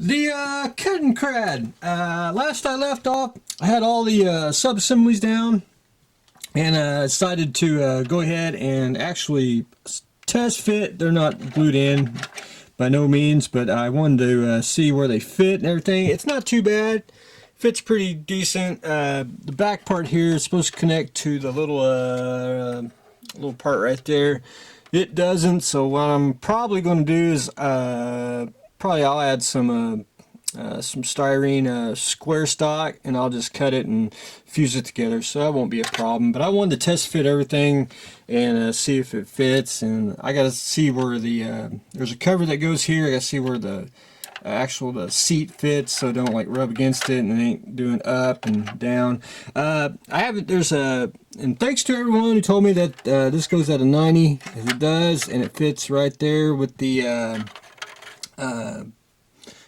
The Kettenkrad. Last I left off, I had all the sub-assemblies down, and decided to go ahead and actually test fit. They're not glued in by no means, but I wanted to see where they fit and everything. It's not too bad. Fits pretty decent. The back part here is supposed to connect to the little part right there. It doesn't, so what I'm probably going to do is probably I'll add some styrene square stock, and I'll just cut it and fuse it together, so that won't be a problem. But I wanted to test fit everything and see if it fits, and I got to see where the there's a cover that goes here. I got to see where the the seat fits, so don't like rub against it and it ain't doing up and down. I haven't, and thanks to everyone who told me that this goes at a 90, as it does, and it fits right there with the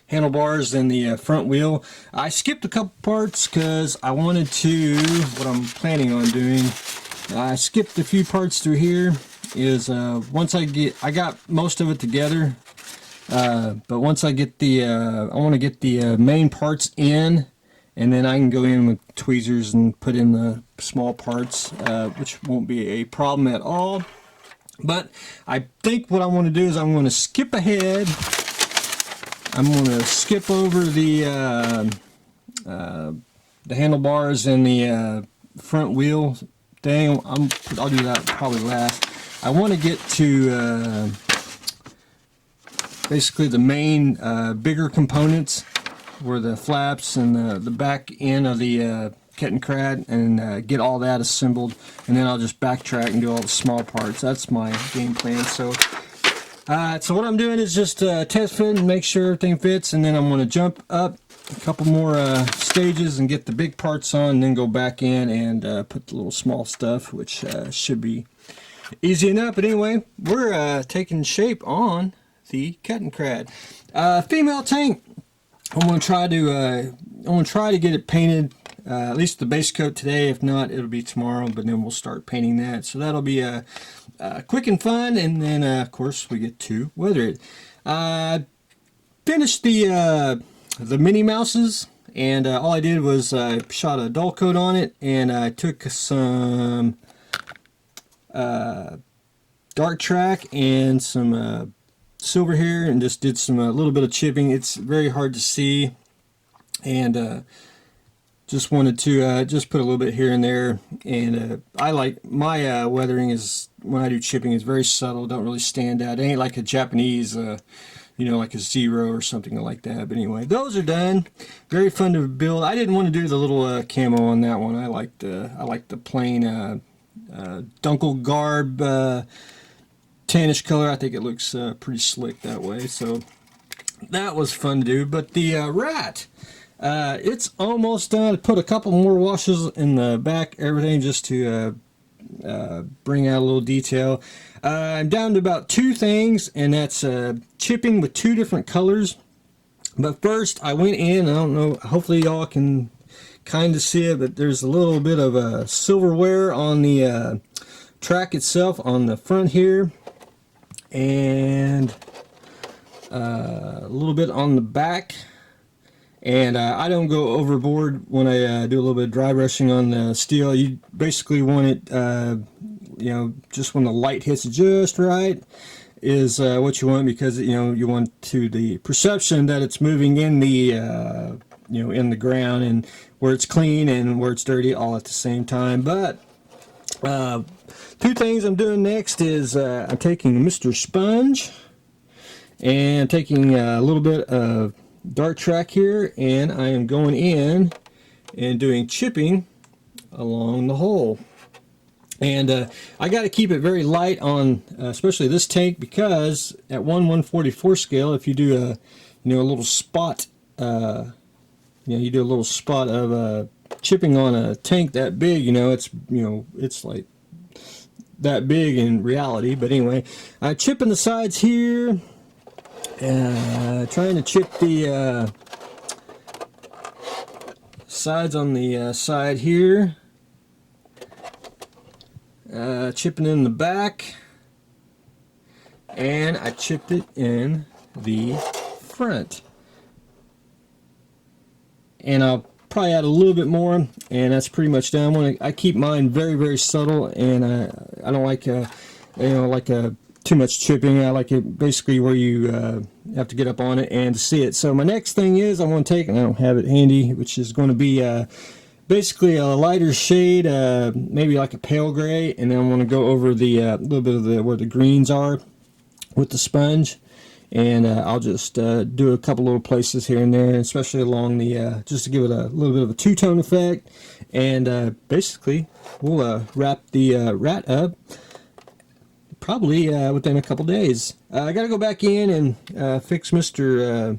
handlebars and the front wheel. I skipped a couple parts because I wanted to, what I'm planning on doing, I skipped a few parts through here, is once I got most of it together, but once I get the, I want to get the main parts in, and then I can go in with tweezers and put in the small parts, which won't be a problem at all. But I think what I want to do is I'm going to skip ahead. I'm going to skip over the handlebars and the front wheel thing. I'll do that probably last. I want to get to basically the main bigger components, where the flaps and the back end of the Kettenkrad, and get all that assembled, and then I'll just backtrack and do all the small parts. That's my game plan. So what I'm doing is just test fit and make sure everything fits, and then I'm going to jump up a couple more stages and get the big parts on, and then go back in and put the little small stuff, which should be easy enough. But anyway, we're taking shape on the Kettenkrad. Female tank. I'm going to try to get it painted, at least the base coat today. If not, it'll be tomorrow, but then we'll start painting that. So that'll be quick and fun, and then of course we get to weather it. Finished the Minnie Mouses, and all I did was I shot a dull coat on it, and I took some dark track and some silver hair, and just did some little bit of chipping. It's very hard to see, and just wanted to just put a little bit here and there. And I like my weathering is, when I do chipping, is very subtle, don't really stand out. It ain't like a Japanese you know, like a Zero or something like that. But anyway, those are done. Very fun to build. I didn't want to do the little camo on that one. I like the plain Dunkel garb tannish color. I think it looks pretty slick that way, so that was fun to do. But the rat, it's almost done. I put a couple more washes in the back, everything, just to bring out a little detail. I'm down to about 2 things, and that's chipping with 2 different colors. But first I went in, I don't know, hopefully y'all can kind of see it, but there's a little bit of silverware on the track itself on the front here, and a little bit on the back. And I don't go overboard when I do a little bit of dry brushing on the steel. You basically want it, you know, just when the light hits it just right is what you want, because you know you want to the perception that it's moving in the you know, in the ground, and where it's clean and where it's dirty all at the same time. But 2 things I'm doing next is I'm taking Mr. Sponge, and I'm taking a little bit of dark track here, and I am going in and doing chipping along the hole. And I got to keep it very light on especially this tank, because at 1/144 scale, if you do a, you know, a little spot, you know, you do a little spot of chipping on a tank that big, you know, it's, you know, it's like that big in reality. But anyway, I'm chipping the sides here, trying to chip the sides on the side here, chipping in the back, and I chipped it in the front. and I'll probably add a little bit more, and that's pretty much done. I keep mine very, very subtle, and I don't like too much chipping. I like it basically where you have to get up on it and see it. So my next thing is I'm going to take, and I don't have it handy, which is going to be basically a lighter shade, maybe like a pale gray, and then I'm going to go over the little bit of where the greens are with the sponge. And I'll just do a couple little places here and there, especially along the, just to give it a little bit of a two-tone effect. And basically, we'll wrap the rat up probably within a couple days. I got to go back in and fix Mr.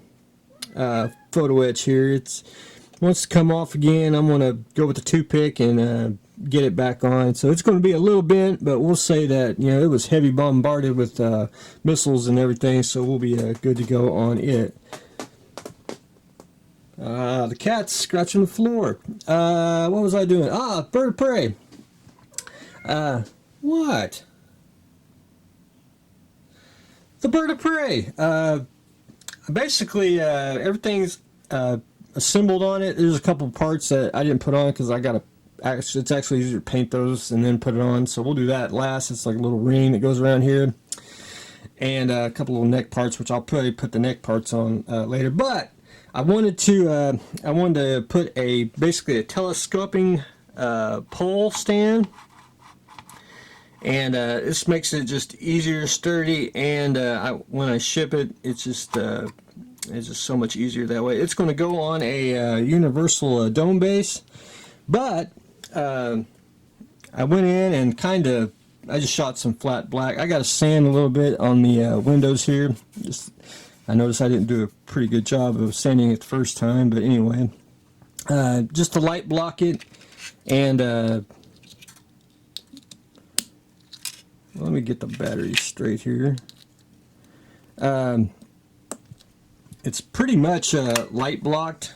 Photo Etch here. It wants to come off again. I'm going to go with the toothpick and get it back on. So it's going to be a little bent, but we'll say that, you know, it was heavy bombarded with missiles and everything, so we'll be good to go on it. The cat's scratching the floor. What was I doing? Bird of prey. What? The bird of prey. Basically, everything's assembled on it. There's a couple parts that I didn't put on because it's actually easier to paint those and then put it on. So we'll do that last. It's like a little ring that goes around here, and a couple little neck parts, which I'll probably put the neck parts on later. But I wanted to put basically a telescoping pole stand. And this makes it just easier, sturdy, and when I ship it, it's just so much easier that way. It's going to go on a universal dome base, but I went in and I just shot some flat black. I got to sand a little bit on the windows here. I noticed I didn't do a pretty good job of sanding it the first time, but anyway, just to light block it, and let me get the battery straight here. It's pretty much light blocked,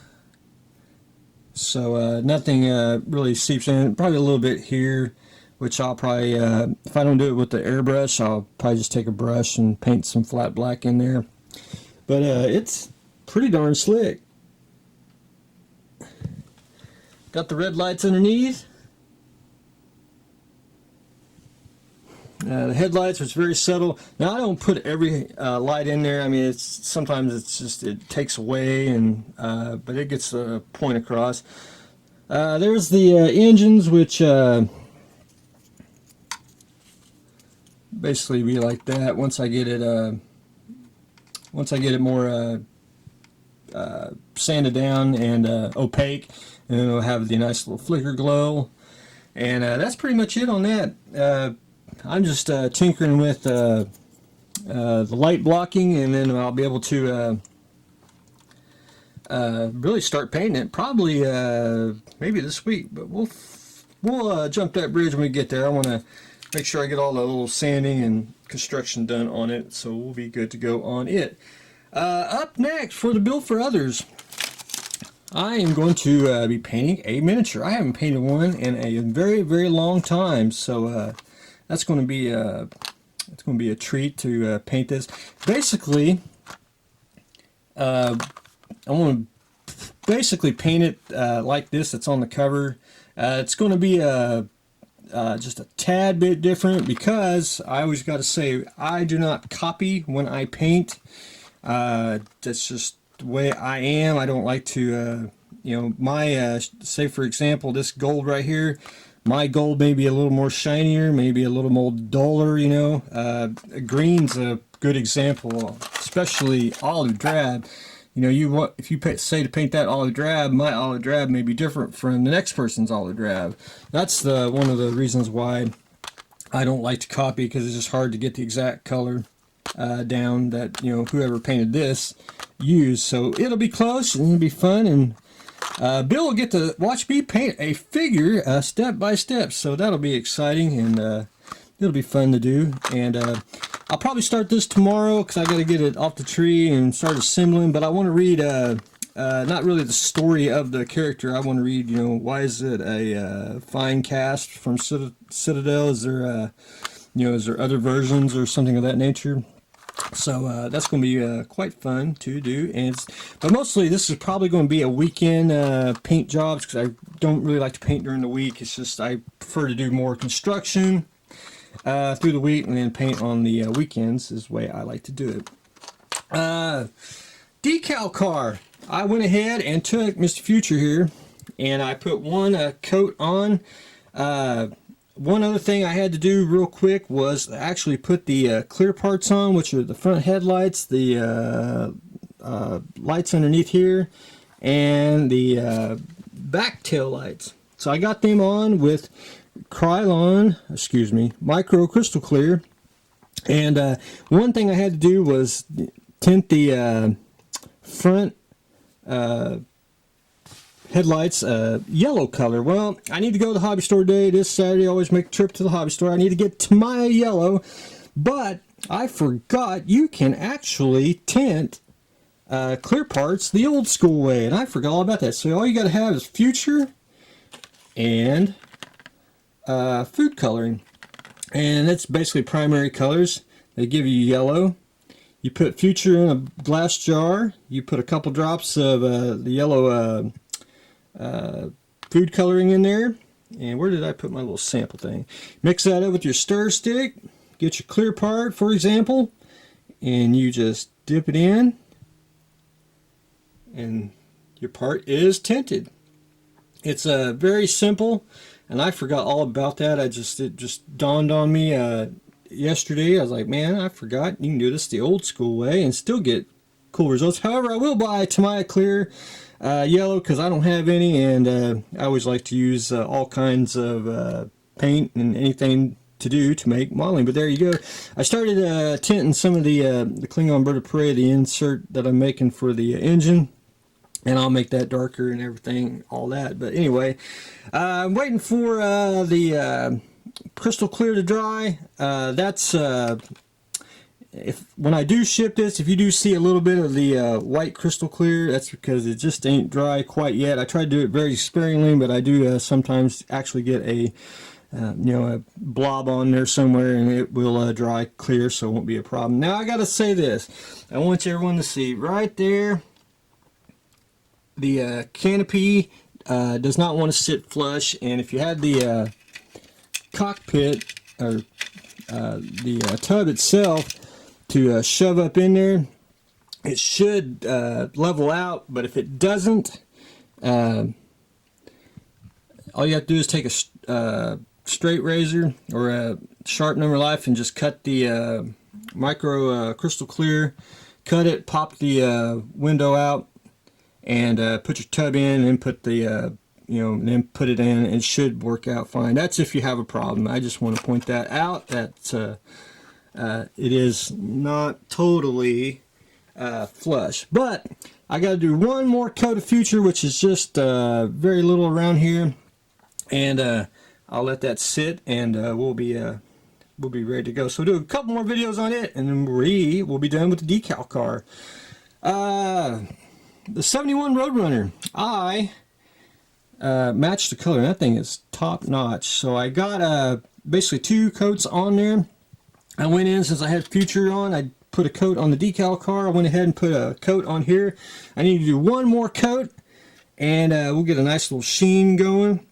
so nothing really seeps in. Probably a little bit here, which I'll probably, if I don't do it with the airbrush, I'll probably just take a brush and paint some flat black in there. But it's pretty darn slick. Got the red lights underneath. The headlights was very subtle. Now I don't put every light in there. I mean, sometimes it takes away, and but it gets the point across. There's the engines, which basically be like that. Once I get it more sanded down and opaque, and it'll have the nice little flicker glow. And that's pretty much it on that. I'm just tinkering with the light blocking, and then I'll be able to really start painting it probably maybe this week, but we'll jump that bridge when we get there. I want to make sure I get all the little sanding and construction done on it, so we'll be good to go on it. Up next for the Build for Others, I am going to be painting a miniature. I haven't painted one in a very, very long time, so that's going to be a treat to paint this. Basically, I want to basically paint it like this. It's on the cover. It's going to be just a tad bit different, because I always got to say, I do not copy when I paint. That's just the way I am. I don't like to, my say for example, this gold right here. My gold may be a little more shinier, maybe a little more duller, Green's a good example, especially olive drab. If you say to paint that olive drab, my olive drab may be different from the next person's olive drab. That's one of the reasons why I don't like to copy, because it's just hard to get the exact color down that whoever painted this used. So it'll be close and it'll be fun, and Bill will get to watch me paint a figure step by step, so that'll be exciting, and it'll be fun to do. And I'll probably start this tomorrow, because I got to get it off the tree and start assembling. But I want to read not really the story of the character. I want to read, why is it a fine cast from Citadel? Is there is there other versions or something of that nature? So that's going to be quite fun to do. But mostly this is probably going to be a weekend paint jobs, because I don't really like to paint during the week. It's just I prefer to do more construction through the week and then paint on the weekends is the way I like to do it. Decal car. I went ahead and took Mr. Future here and I put one coat on. One other thing I had to do real quick was actually put the clear parts on, which are the front headlights, the lights underneath here, and the back tail lights. So I got them on with micro crystal clear. And one thing I had to do was tint the front headlights yellow color. Well, I need to go to the hobby store today. This Saturday I always make a trip to the hobby store. I need to get to my yellow, but I forgot you can actually tint clear parts the old school way, and I forgot all about that. So all you got to have is Future and food coloring, and that's basically primary colors. They give you yellow. You put Future in a glass jar. You put a couple drops of the yellow food coloring in there. And where did I put my little sample thing? Mix that up with your stir stick. Get your clear part, for example, and you just dip it in, and your part is tinted. It's very simple, and I forgot all about that. It just dawned on me yesterday. I was like, man, I forgot you can do this the old school way and still get cool results. However, I will buy Tamiya Clear yellow because I don't have any, and I always like to use all kinds of paint and anything to do to make modeling. But there you go. I started tinting some of the Klingon Bird of Prey, the insert that I'm making for the engine, and I'll make that darker and everything, all that. But anyway, I'm waiting for the crystal clear to dry. That's when I do ship this, if you do see a little bit of the white crystal clear, that's because it just ain't dry quite yet. I try to do it very sparingly, but I do sometimes actually get a a blob on there somewhere, and it will dry clear, so it won't be a problem. Now I gotta say this, I want everyone to see right there, the canopy does not want to sit flush, and if you had the cockpit or the tub itself to shove up in there, it should level out. But if it doesn't, all you have to do is take a straight razor or a sharp number knife and just cut the micro crystal clear, cut it, pop the window out, and put your tub in, and then put the then put it in. It should work out fine. That's if you have a problem. I just want to point that out, that it is not totally flush. But I got to do one more coat of Future, which is just very little around here, and I'll let that sit, and we'll be ready to go. So we'll do a couple more videos on it, and then we'll be done with the decal car. The 71 Roadrunner, I matched the color. That thing is top notch. So I got basically 2 coats on there. I went in, since I had Future on, I put a coat on the decal car. I went ahead and put a coat on here. I need to do one more coat, and we'll get a nice little sheen going,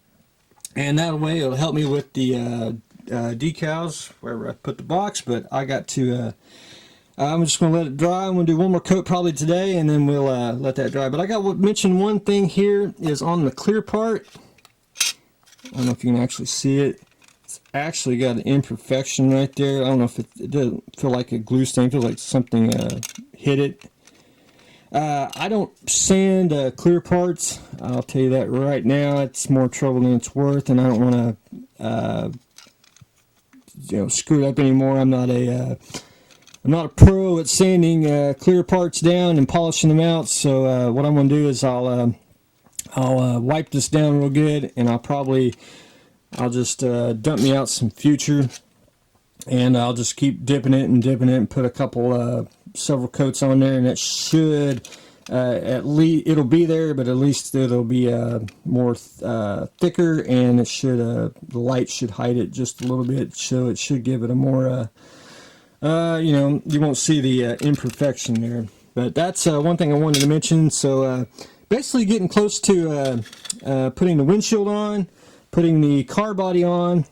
and that way it'll help me with the decals wherever I put the box. But I got to I'm just going to let it dry. I'm going to do one more coat probably today, and then we'll let that dry. But I got to mention one thing here is on the clear part. I don't know if you can actually see it. It's actually got an imperfection right there. I don't know if it doesn't feel like a glue stain. It feels like something hit it. I don't sand clear parts. I'll tell you that right now. It's more trouble than it's worth, and I don't want to screw it up anymore. I'm not a pro at sanding clear parts down and polishing them out. So what I'm going to do is I'll wipe this down real good, and I'll just dump me out some Future, and I'll just keep dipping it and put a couple several coats on there, and it should at least, it'll be there, but at least it'll be more thicker, and it should the light should hide it just a little bit, so it should give it a more you know, you won't see the imperfection there. But that's one thing I wanted to mention. So basically getting close to putting the windshield on, putting the car body on,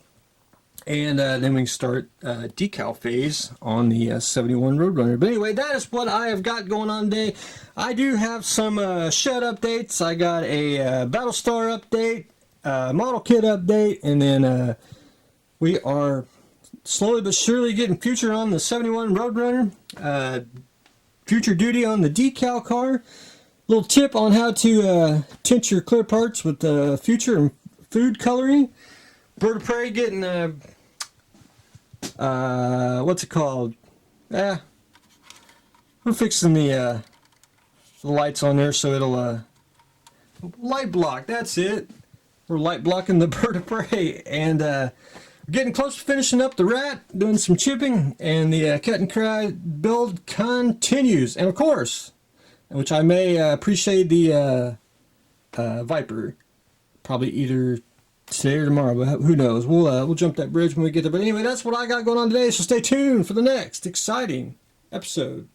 and then we can start decal phase on the 71 Roadrunner. But anyway, that is what I have got going on today. I do have some shed updates. I got a Battlestar update, model kit update, and then we are slowly but surely getting future on the 71 Roadrunner. Future duty on the decal car. Little tip on how to tint your clear parts with future and food coloring. Bird of Prey getting what's it called? We're fixing the lights on there so it'll light block. That's it. We're light blocking the Bird of Prey, and we're getting close to finishing up the rat, doing some chipping, and the Kettenkrad build continues. And of course, which I may appreciate the Viper, probably either today or tomorrow, but who knows? We'll jump that bridge when we get there. But anyway, that's what I got going on today. So stay tuned for the next exciting episode.